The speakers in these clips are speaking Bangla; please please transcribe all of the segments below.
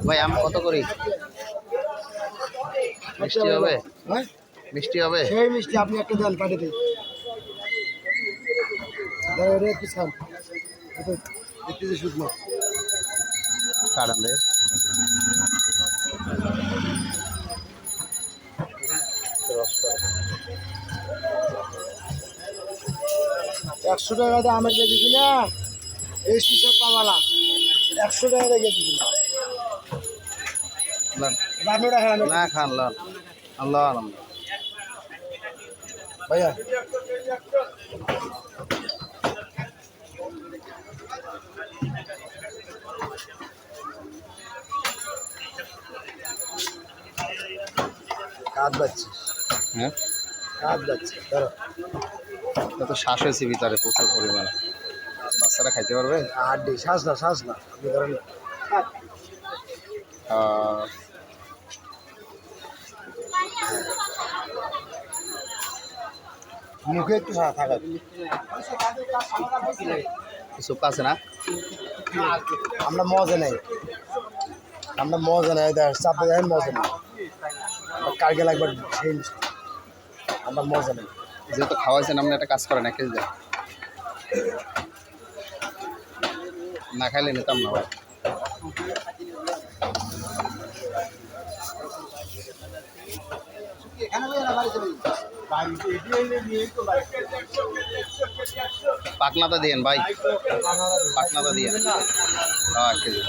ভাই আম কত করি? মিষ্টি হবে? মিষ্টি হবে? সেই মিষ্টি আপনি একটা দেন পাঠিয়ে দিন। একটু খান দেখতেছি শুকনো কাটান দে। 100 টাকা দিয়ে আমের কেজি কিনা এই সুসব পাওয়ালা 100 টাকা দিয়ে কেজি কিনা না খান লন আল্লাহ আলম ভাইয়া কাজ যাচ্ছে হ্যাঁ কাজ যাচ্ছে ধরো তো শ্বাস হয়েছে ভিতরে প্রচুর পরিমাণে বাচ্চারা খাইতে পারবে হাড্ডি শ্বাস না আপনি ধরেন মুখে একটু থাকা কিছু আছে না আমরা মজা নেই চাপে দেখেন মজা নেই কালকে লাগবে সেই আমরা মজা নেই যেহেতু খাওয়াইছেন আপনি একটা কাজ করেন 1 কেজি দেন না খাইলে নিতাম না ভাই পাকনাটা দিয়েন ভাই পাকনাটা দিয়েন 1 কেজি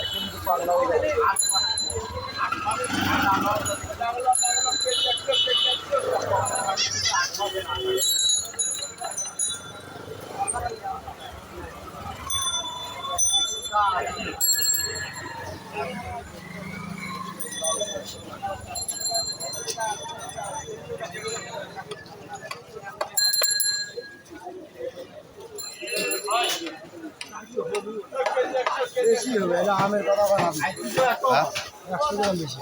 বেশি হবে আমের কথা বলা 100 গ্রাম বেশি